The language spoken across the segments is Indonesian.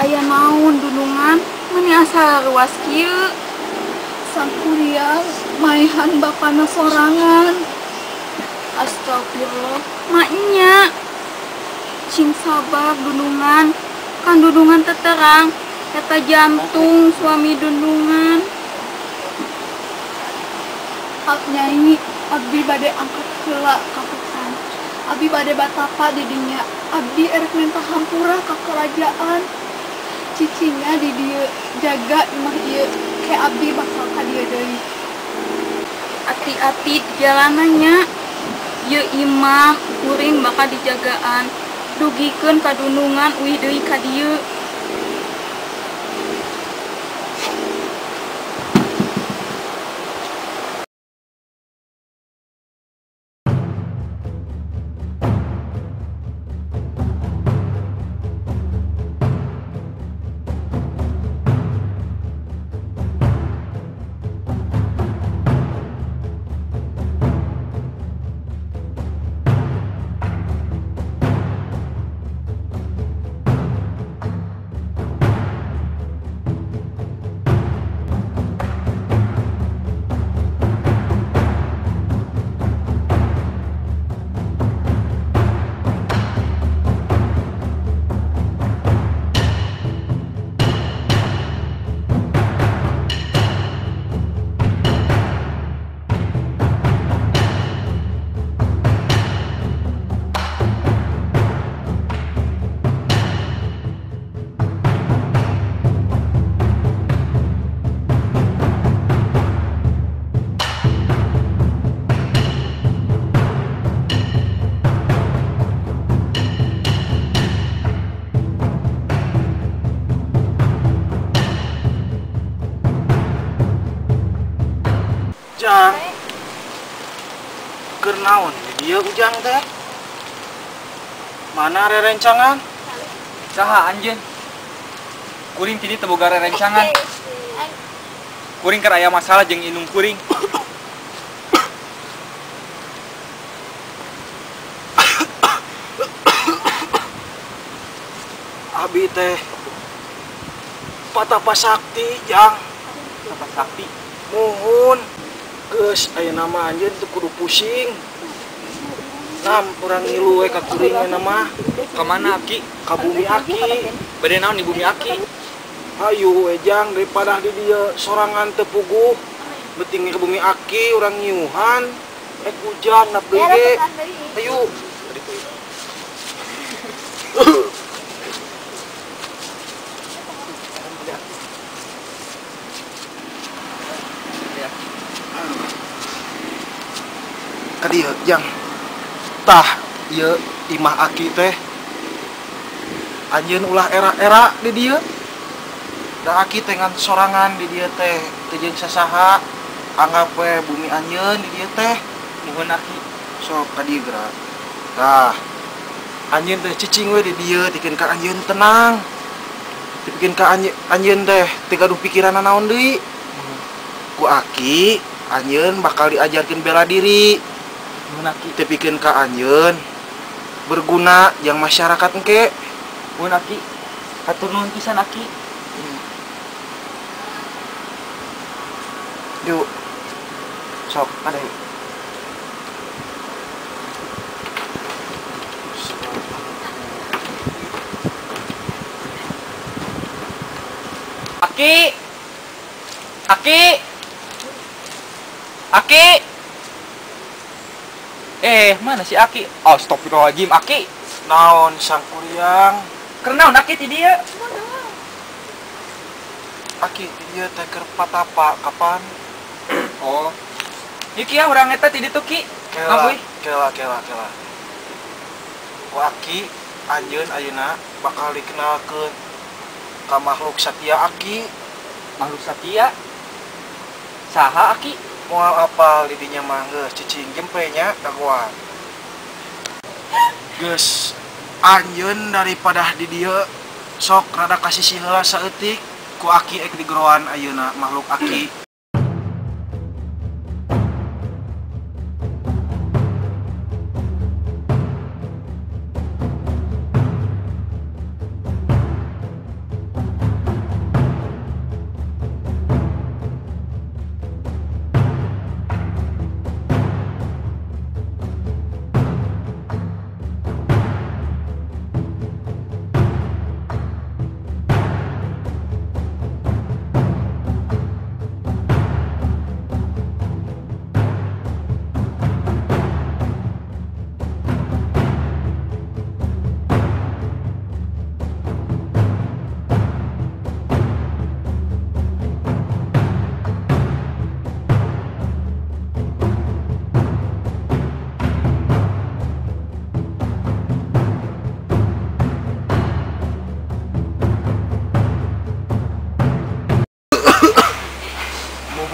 aya naon dulungan meni asa ruas kieu. Sang kuliah maehan bapana sorangan. Astagfirullah, maknya cing sabar dulungan, kan dulungan teterang kata jantung suami dulungan. Nyai abdi bade angkat heula ka hutan. Abdi bade batapa di dinya. Abdi erek mentah hampura ka kerajaan. Cicinya di dieu jaga imah ieu ke abdi bakal ka dieu deui. Hati-hati di jalanannya. Ieu imah kuring bakal dijagaan. Dugikeun kadunungan uih deui ka dieu. Ujang, keur naon di dieu Ujang teh? Mana rerencangan? Saha anjeun? Kuring tadi teu boga rerencangan. Kuring keur aya masalah jeung indung kuring. Abi teh patapa sakti, Jang. Patapa sakti. Muhun. Geus aya nama anjeun teu kudu pusing. Nam urang ngilu we ka kuring we nama. Ka mana Aki? Ka bumi Aki. Bade naon di bumi Aki? Hayu we Jang daripada di dieu sorangan teu puguh. Beuting ke bumi Aki urang nyiuhan. Hujan na bege. Ayo. Kadieu Jang. Tah ieu imah Aki teh anjeun ulah era-era di dieu. Da Aki teh ngan sorangan di dieu teh teu jeung sasaha. Anggap we bumi anjeun di dieu teh. Nuhun Aki. Sok ka dieu geura. Tah anjeun teh cicing we di dieu dikeun ka anjeun tenang. Dipikeun ka anjeun teh teu gaduh pikiran naon deui. Ku Aki anjeun bakal diajarkeun bela diri. Aki tepikeun ka anjeun berguna yang masyarakat engke. Mun Aki hatur nuhun pisan Aki. Yuk sok ada yuk. Aki. Aki. Aki. Mana si Aki? Oh, astagfirullahaladzim, Aki. Naon sang kuryang? Kernaon Aki ti dieu? Aki ti dieu teh keur patapa kapan? Oh. Ieu kieu urang eta ti ditu Ki. Kela. Ku Aki anjeun ayeuna bakal dikenalkeun ka makhluk satya Aki. Makhluk satya? Saha Aki? Moal apal di dinya mah geus cicing jempe nya dagoan. Geus anjeun daripada di dieu sok rada kasih heula saeutik ku Aki ek digeroan ayeuna makhluk Aki.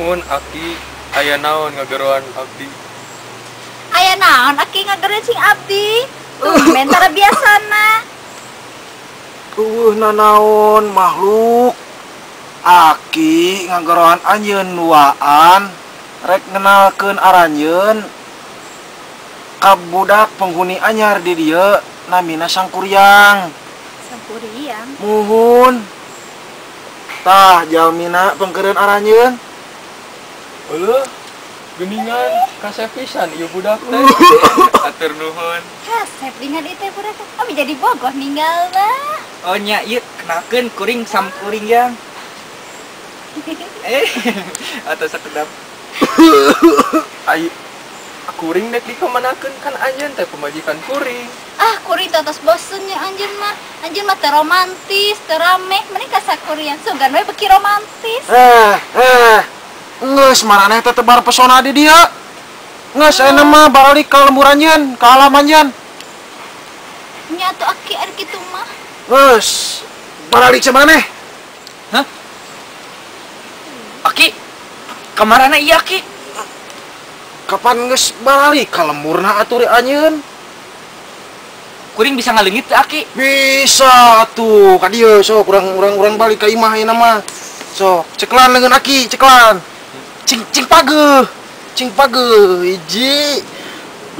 Nuhun Aki aya naon ngageroan abdi. Aya naon Aki ngagereun cing abdi? Tumben tara biasana. Nanaon makhluk. Aki ngageroan anjeun nuaan rek ngenalkeun aranjeun ka budak penghuni anyar di dieu namina Sangkuriang. Sampuriang. Muhun. Tah jalmina pengkeureun aranjeun. Heuh, geuningan kasep pisan ieu budak teh. Atur nuhun. Kasep dengan itu budak. Abi jadi bogoh ninggalna. Oh nya ieu kenalkeun kuring Sangkuriang. Atau sakedap. Ai kuring dek dikamanakeun kan anjeun teh pemajikan kuring. Ah, kuring tos bosennya anjeun mah. Anjeun mah teu romantis, teu rame. Mending ka sakuriang sugan we beki romantis. Geus maraneh teh tebar pesona di dia. Geus aya mah balik ka lembur anjeun, ka alam anjeun. Nya atuh Aki ari kitu mah. Geus balik sa maneh. Hah? Aki, kamarana iya Aki? Kapan geus balik ka lemburna atuh anjeun? Kuring bisa ngaleungit teh Aki? Bisa tuh, ka dieu sok urang balik ka imah ayeuna mah. Sok, ceklan leungeun Aki, ceklan. Cing pageuh. Cing pageuh. 1 2 3.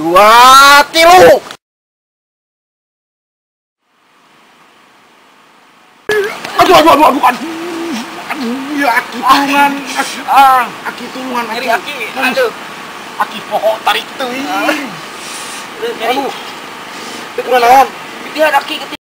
Aduh. Ya Aki tulungan. Aki tulungan. Ngeri Aki, aduh. Aki poho tarik teuing. Ngeri. Teu kunaon? Pitihan Aki ketiga.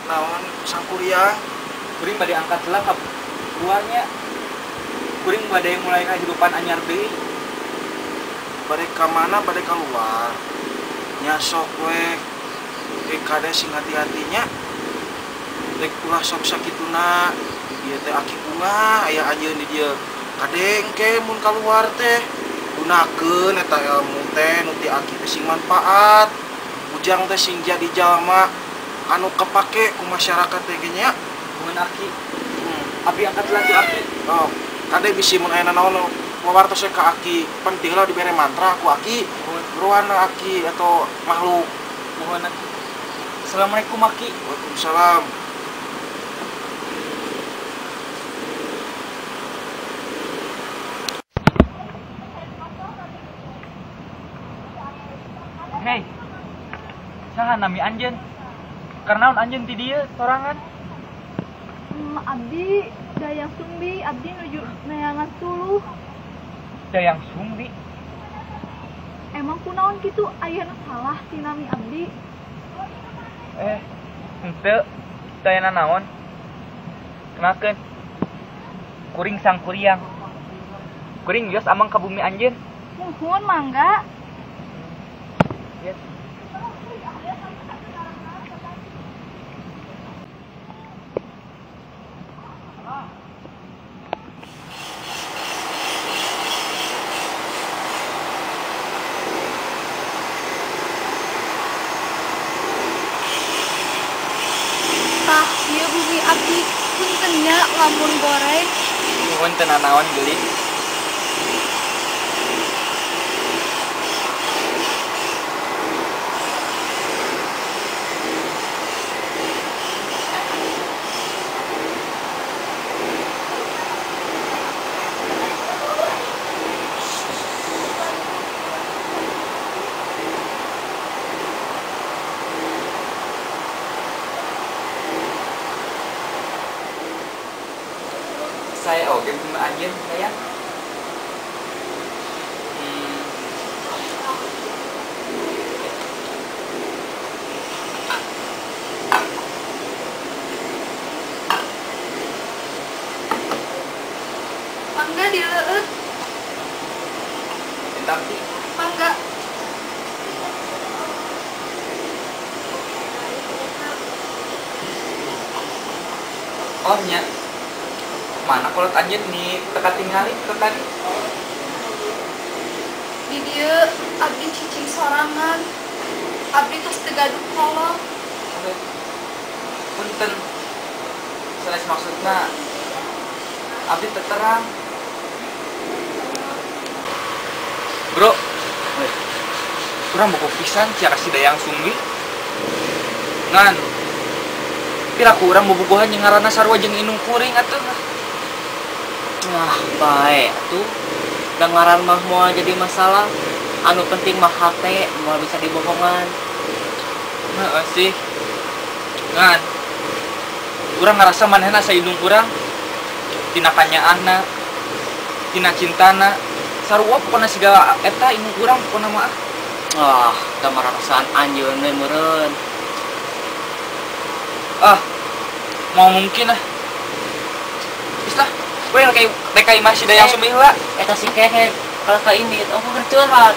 Naon Sangkuriang? Kuring bade angkat heula ka keluarnya. Kuring bade mulai kehidupan anyar deui. Bade ka mana? Bade keluar. Nya sok we kade sing hati-hatinya. Rek ulah sok sakituna. Ieu teh Aki bunga aya anjeun di dieu. Kade engke mun keluar teh gunakeun eta ilmu teh nu ti Aki teh sing manfaat. Ujang teh sing jadi jalma anu kepake ku masyarakat teh ge nya. Mun Aki. Abi angkat heula tu Aki. Oh, kade bisi mun aya naon wawartos ka Aki. Penting lah dibere mantra ku Aki. Ruana Aki atau makhluk. Mohon Aki. Assalamualaikum Aki. Waalaikumsalam. saha nami anjeun? Karena anjeun ti dieu sorangan. Abdi dayang sumbi, abdi nuju neangan tuluh. Dayang Sumbi. Emang kunaon kitu aya nu salah ti nami abdi? Henteu dayana naon? Kenakeun. Kuring sang kuriang. Kuring geus amang ka bumi anjeun. Muhun mangga. Yes. Tah, ieu bumi abdi punten nya lamun goreng. Nuhun teu nanaon geulis. Saya oge bumi anjeun sayang. Mangga dileueut, Tapi mangga. oh nya. Mana kolot anjeun ni teka tingali ke tadi? Di dieu abdi cicing sorangan. Abdi tos teu gaduh kolot. Punten. Sanes maksudna abdi teu terang. Bro, kurang buku pisan cia kasih dayang sumbi. Ngan, pira kurang bobogohan yang ngaranna sarua jeung inung kuring atuh. Wah, baik tuh. Dengaran mah mau jadi masalah. Anu penting mah hate, mau bisa dibohongan. Heeh sih. Ngan. Urang ngarasa manehna saindung urang tina kanyaahna, tina cintana. Sarua pokona siga eta indung urang pokona mah. Wah, kamar rasaan anjeun we meureun. Mau mungkin ah. Bislah. Gue kayak masih dayang sumbi heula. Eta si kehe kalau ka ini, aku curhat.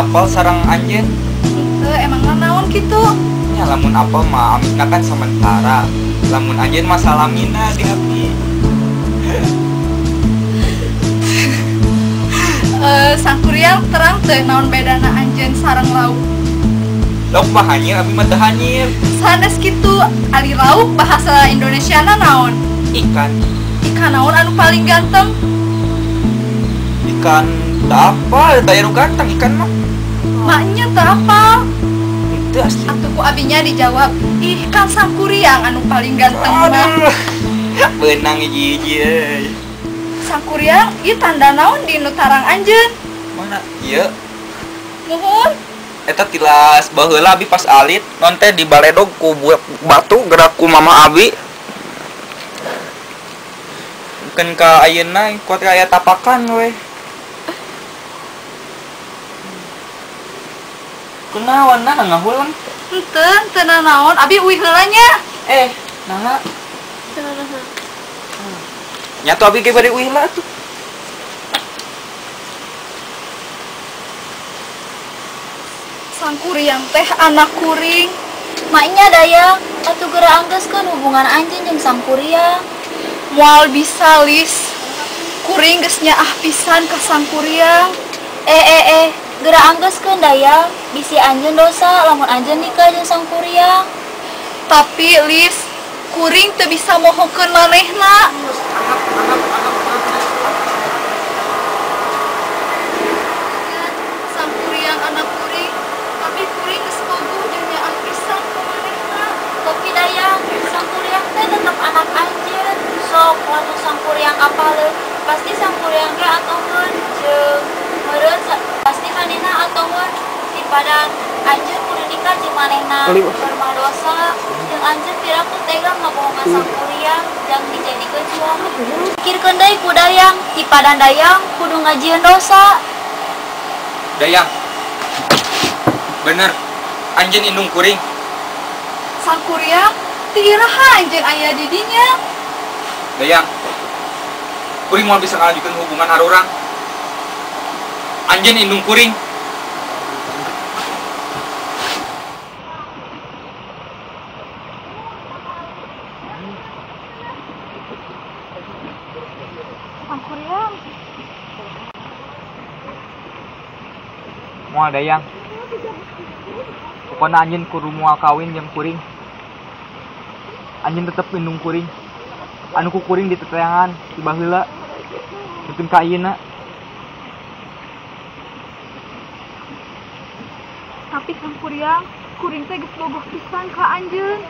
apal sarang anjeun. Henteu emang naon kitu. Ya lamun apal mah amina kan sementara. Lamun anjeun mah salamina di abdi. Sangkuriang terang teu naon bedana anjeun sareng lauk. Lauk mah hanyir abi mah teu hanyir. Sanes kitu, ari lauk bahasa Indonesiana naon? Ikan. Ikan naon anu paling ganteng? Ikan teu apa, teu anu ganteng ikan mah. Maknya teu apa? Itu asli. Atuh ku abinya dijawab, ikan sangkuriang anu paling ganteng mah. Aduh. Benang hiji-hiji euy. Sangkuriang ieu tanda naon di nu tarang anjeun? Mana? Ieu. Muhun. Eta tilas baheula abi pas alit non teh dibaledog ku batu gerak ku mama abi. Bukan ka ayeuna kuat aya tapakan we. Kunaon nah ngahulang? Henteu naon, abi uih heula nya. Nah. Nya tuh abi ge bari uih lah tuh. Sangkuriang teh anak kuring. Maknya dayang, atuh geura anggeuskeun hubungan anjeun jeung sangkuriang. Moal bisa lis. Kuring geus nyaah pisan ka sangkuriang. Geura anggeuskeun dayang, bisi anjeun dosa lamun anjeun nikah jeung sangkuriang. Tapi lis, kuring teu bisa mohokeun manehna. Sangkuriang anak kuring, tapi kuring geus bogoh jeung nyaah pisan ka manehna. Tapi dayang, sangkuriang teh tetep anak anjeun. Sok lamun sangkuriang apaleun, pasti sangkuriang ge atoheun jeung meureun pasti manehna atoheun. Tipadan anjeun kudu nikah jeung manehna bermadosa jeung anjeun piraku tega ngabohongan sangkuriang jeung dijadikeun suami. Pikirkeun deui ku dayang, tipadan dayang kudu ngajieun dosa. Dayang. Bener. Anjeun indung kuring. Sangkuriang teu iraha anjeun aya di dinya. Dayang. Kuring moal bisa ngalanjutkeun hubungan harurang. Anjeun indung kuring. Sangkuriang Moal dayang. Pokona anjeun kudu moal kawin jeung kuring. Anjeun tetep indung kuring. Anu ku kuring di teteangan di baheula. Mungkin ka ayeuna. tapi sangkuriang kuring teh geus bogoh pisan ka anjeun.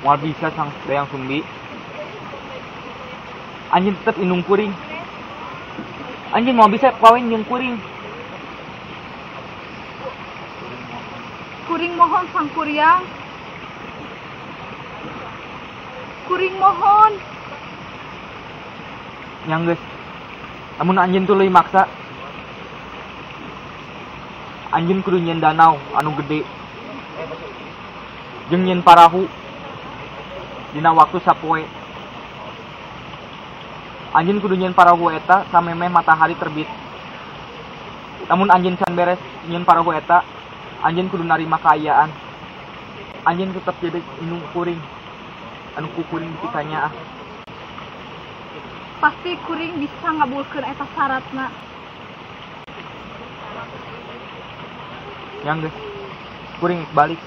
Moal bisa sang dayang sumbi. Anjeun tetep indung kuring. Anjeun moal bisa kawin jeung kuring. Kuring mohon sangkuriang. Kuring mohon. Yang geus. Namun anjeun tuh leuwih maksa. Anjeun kudu nyeun danau anu gede. Jeung nyeun parahu. Dina waktu sapoe. Anjeun kudu nyeun parahu eta samemeh matahari terbit. Namun anjeun can beres nyeun parahu eta, anjeun kudu narima kaayaan. Anjeun tetep jadi indung kuring. Anu ku kuring ditanya ah. Pasti kuring bisa ngabulkeun eta syaratna. Yang geus. Kuring balik.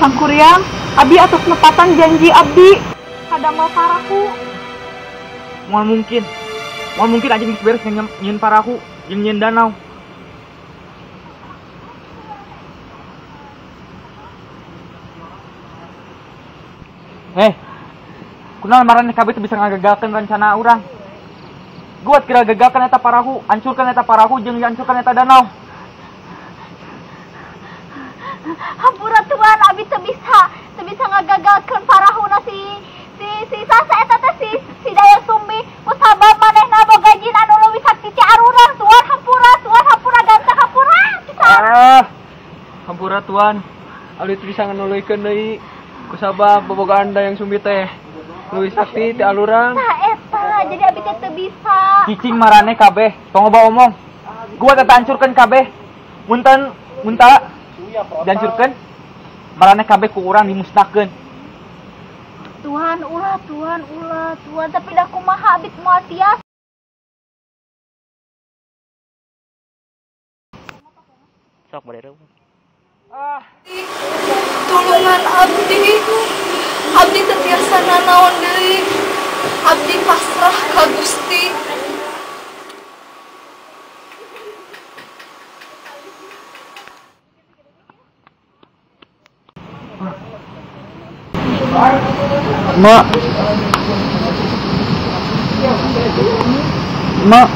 Sangkuriang, abdi atas nepatan janji abdi kadamel parahu. Moal mungkin aja geus beres nyeun parahu jeung nyeun danau. Kunaon marane kabeh teu bisa ngagagalkeun rencana urang. Guat kira gagalkan eta parahu, hancurkan eta parahu jeung hancurkan eta danau. Hampura Tuhan, abi teu bisa ngagagalkeun parahuna si Sasa eta teh si Dayang Sumbi kusabab manehna boga jin anu leuwih sakti ti arurang. Tuhan hampura ganteng hampura pisan. Hampura Tuan, abdi teu bisa nganuluykeun deui kusabab bobogaan Dayang Sumbi teh leuwih sakti ti alurang. Nah eta, jadi abi teh teu bisa. Cicing marane kabeh, tong loba omong. Gua teh hancurkeun kabeh. Munta dihancurkeun, marane kabeh ku urang dimusnahkeun. Tuhan, tapi dah kumaha abdi moal tias. Sok bade Tulungan abdi teu tiasa nanaon deui. Abdi pasrah ka Gusti. Mak. Mak.